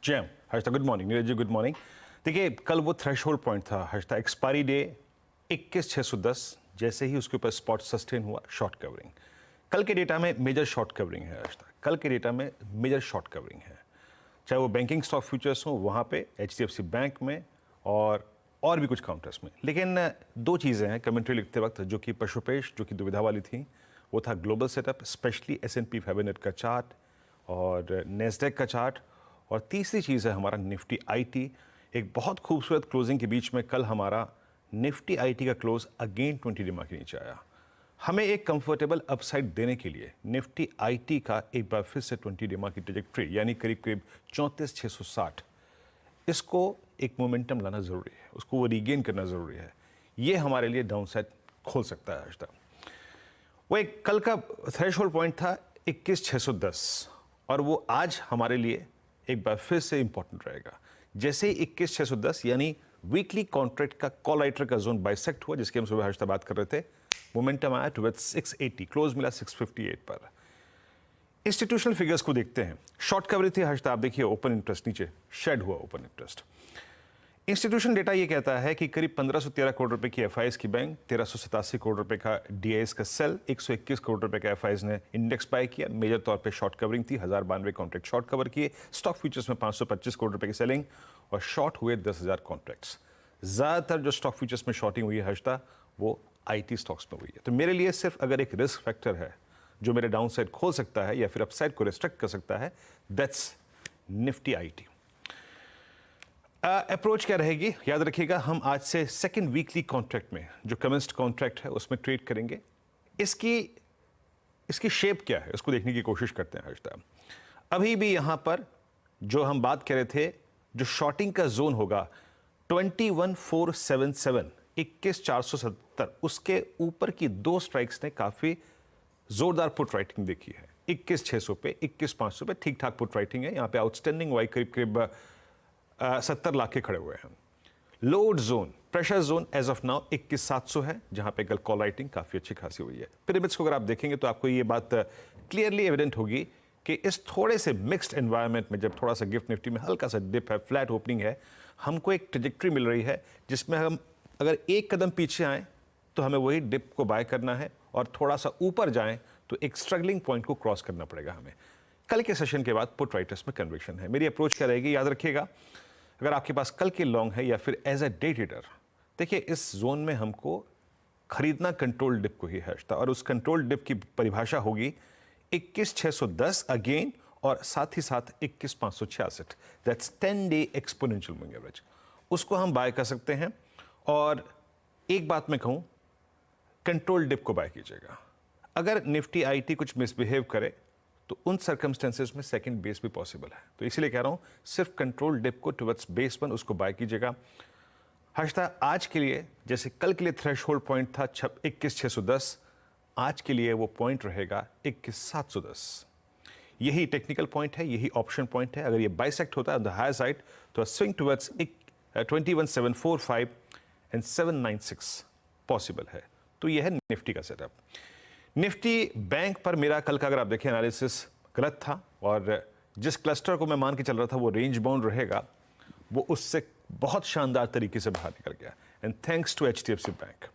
Jam Harshta good morning. Neeraj ji good morning. देखिए कल वो थ्रेशोल्ड पॉइंट था हर्षता, एक्सपायरी डे 21,610, जैसे ही उसके ऊपर स्पॉट सस्टेन हुआ शॉर्ट कवरिंग। कल के डेटा में मेजर शॉर्ट कवरिंग है हर्षता, कल के डेटा में मेजर शॉर्ट कवरिंग है, चाहे वो बैंकिंग स्टॉक फ्यूचर्स हो वहाँ पे HDFC बैंक में और भी कुछ काउंटर्स में। लेकिन दो चीज़ें हैं कमेंट्री लिखते वक्त जो कि पशुपेश जो कि दुविधा वाली थी, वो था ग्लोबल सेटअप, स्पेशली S&P 500 का चार्ट और नेस्डेक का चार्ट, और तीसरी चीज़ है हमारा निफ्टी IT। एक बहुत खूबसूरत क्लोजिंग के बीच में कल हमारा निफ्टी IT का क्लोज अगेन 20 डिमा के नीचे आया। हमें एक कंफर्टेबल अपसाइड देने के लिए निफ्टी IT का एक बार फिर से 20 डिमा की ट्रेजेक्ट्री यानी करीब करीब 34,660, इसको एक मोमेंटम लाना ज़रूरी है, उसको वो रीगेन करना ज़रूरी है। ये हमारे लिए डाउन साइड खोल सकता है आज तक। वो एक कल का थ्रेशोल्ड पॉइंट था 21,610 और वो आज हमारे लिए एक बार फिर से इंपॉर्टेंट रहेगा। जैसे ही 21,610 यानी वीकली कॉन्ट्रैक्ट का कॉल राइटर का जोन बाइसेक्ट हुआ, जिसकी हम सुबह हर्षता बात कर रहे थे, मोमेंटम आया टुवर्ड्स 680, क्लोज मिला 658 पर। इंस्टीट्यूशनल फिगर्स को देखते हैं। शॉर्ट कवरेज थी हर्षता, आप देखिए ओपन इंटरेस्ट नीचे शेड हुआ ओपन इंटरेस्ट। इंस्टीट्यूशन डेटा ये कहता है कि करीब 1513 करोड़ रुपए की FIs की बैंक, 1387 करोड़ रुपए का DIs का सेल, 121 करोड़ रुपए का FIs ने इंडेक्स बाय किया। मेजर तौर पे शॉर्ट कवरिंग थी, 1092 कॉन्ट्रैक्ट शॉर्ट कवर किए। स्टॉक फ्यूचर्स में 525 करोड़ रुपए की सेलिंग और शॉर्ट हुए 10,000 कॉन्ट्रैक्ट्स। ज़्यादातर जो स्टॉक फ्यूचर्स में शॉर्टिंग हुई है हर्षता, वो IT स्टॉक्स में हुई है। तो मेरे लिए सिर्फ अगर एक रिस्क फैक्टर है जो मेरे डाउन साइड खोल सकता है या फिर अपसाइड को रिस्ट्रिक्ट कर सकता है, दैट्स निफ्टी IT। अप्रोच क्या रहेगी, याद रखिएगा हम आज से सेकंड वीकली कॉन्ट्रैक्ट में जो कमेंस्ड कॉन्ट्रैक्ट है उसमें ट्रेड करेंगे। इसकी शेप क्या है उसको देखने की कोशिश करते हैं हर्षता। अभी भी यहाँ पर जो हम बात कर रहे थे, जो शॉर्टिंग का जोन होगा 21,477, 21,470, उसके ऊपर की दो स्ट्राइक्स ने काफ़ी जोरदार पुट राइटिंग देखी है। 21,600 पे, 21,500 पे ठीक ठाक पुट राइटिंग है। यहाँ पे आउटस्टैंडिंग वाई करीब करीब 70 लाख के खड़े हुए हैं। Load zone, pressure zone as of now 21,700 है, जहां पे कल कॉल राइटिंग काफी अच्छी खासी हुई है। पिरामिड्स को अगर आप देखेंगे तो आपको ये बात क्लियरली एविडेंट होगी कि इस थोड़े से मिक्स्ड एनवायरनमेंट में, जब थोड़ा सा गिफ्ट निफ्टी में हल्का सा डिप है, फ्लैट ओपनिंग है, हमको एक ट्रेजेक्ट्री मिल रही है जिसमें हम अगर एक कदम पीछे आए तो हमें वही डिप को बाय करना है, और थोड़ा सा ऊपर जाएं तो एक स्ट्रगलिंग पॉइंट को क्रॉस करना पड़ेगा हमें। कल के सेशन के बाद पुट राइटर्स में कन्विक्शन है। मेरी अप्रोच क्या रहेगी, याद रखिएगा, अगर आपके पास कल के लॉन्ग है या फिर एज अ डे ट्रेडर, देखिए इस जोन में हमको खरीदना कंट्रोल डिप को ही है, और उस कंट्रोल डिप की परिभाषा होगी 21,610 अगेन, और साथ ही साथ 21,566, that's 10 day exponential moving average, उसको हम बाय कर सकते हैं। और एक बात मैं कहूं, कंट्रोल डिप को बाय कीजिएगा। अगर निफ्टी IT कुछ मिसबिहेव करे तो उन सर्कमस्टेंसेस में सेकंड बेस भी पॉसिबल है। तो इसीलिए कह रहा हूं सिर्फ कंट्रोल डिप को टुवर्ड्स बेस 1 उसको बाय कीजिएगा। हर्षता आज के लिए जैसे कल के लिए थ्रेशोल्ड पॉइंट था 21,610, आज के लिए वो पॉइंट रहेगा 21,710। यही टेक्निकल पॉइंट है, यही ऑप्शन पॉइंट है। अगर ये बाइसेक्ट होता है ऑन द हायर साइड तो स्विंग टुवर्ड्स 21,745 एंड 796 पॉसिबल है। तो यह है निफ्टी का सेटअप। निफ्टी बैंक पर मेरा कल का अगर आप देखें एनालिसिस गलत था, और जिस क्लस्टर को मैं मान के चल रहा था वो रेंज बाउंड रहेगा, वो उससे बहुत शानदार तरीके से बाहर निकल गया, and thanks to HDFC bank.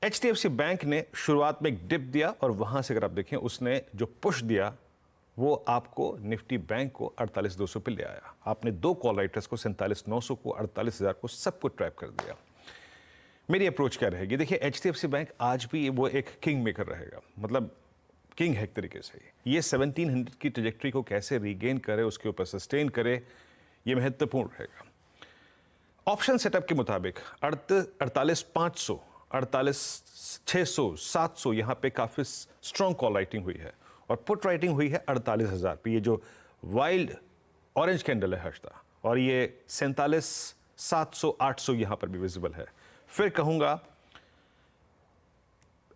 HDFC bank ने शुरुआत में एक डिप दिया और वहां से अगर आप देखें उसने जो पुश दिया वो आपको निफ्टी बैंक को 48,200 पे ले आया। आपने दो कॉल राइटर्स को 47,900 को, 48,000 को, सबको ट्रैप कर दिया। मेरी अप्रोच क्या रहेगी, देखिए HDFC बैंक आज भी वो एक किंग मेकर रहेगा, मतलब किंग है एक तरीके से। ये 1700 की ट्रेजेक्ट्री को कैसे रीगेन करे, उसके ऊपर सस्टेन करे, ये महत्वपूर्ण रहेगा। ऑप्शन सेटअप के मुताबिक 48,500, 48,600, 700 यहाँ पे काफ़ी स्ट्रॉन्ग कॉल राइटिंग हुई है, और पुट राइटिंग हुई है 48,000 पे। ये जो वाइल्ड ऑरेंज कैंडल है हर्षता, और ये 47,700, 800 यहाँ पर भी विजिबल है। फिर कहूंगा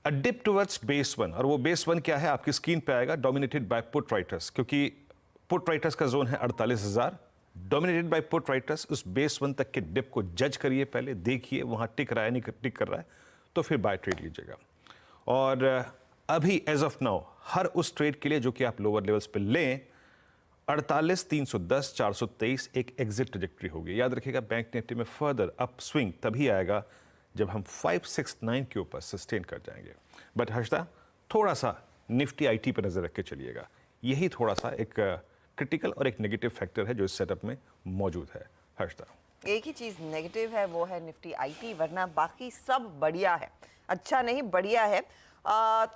अ डिप टुवर्ड्स बेस 1, और वो बेस 1 क्या है आपकी स्क्रीन पे आएगा, डोमिनेटेड बाय पुट राइटर्स, क्योंकि पुट राइटर्स का जोन है 48,000, डोमिनेटेड बाय पुट राइटर्स। उस बेस 1 तक के डिप को जज करिए, पहले देखिए वहां टिक रहा है नहीं टिक कर रहा है, तो फिर बाय ट्रेड लीजिएगा। और अभी एज ऑफ नाउ हर उस ट्रेड के लिए जो कि आप लोअर लेवल्स पे लें, 48, 310, 423 एक एग्जिट ट्रजेक्टरी होगी। याद रखिएगा बैंक निफ्टी में फर्दर अप स्विंग तभी आएगा जब हम 569 के ऊपर सस्टेन कर जाएंगे। बट हर्षदा, थोड़ा सा निफ्टी आईटी पर नजर रख के चलिएगा। यही थोड़ा सा एक क्रिटिकल और एक नेगेटिव फैक्टर है जो इस सेटअप में मौजूद है। हर्षदा, एक ही चीज नेगेटिव है, वो है निफ्टी आईटी, वरना बाकी सब बढ़िया है। अच्छा नहीं, बढ़िया है।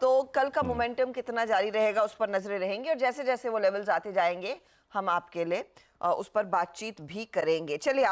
तो कल का मोमेंटम कितना जारी रहेगा उस पर नजरें रहेंगी, और जैसे जैसे वो लेवल्स आते जाएंगे हम आपके लिए उस पर बातचीत भी करेंगे। चलिए।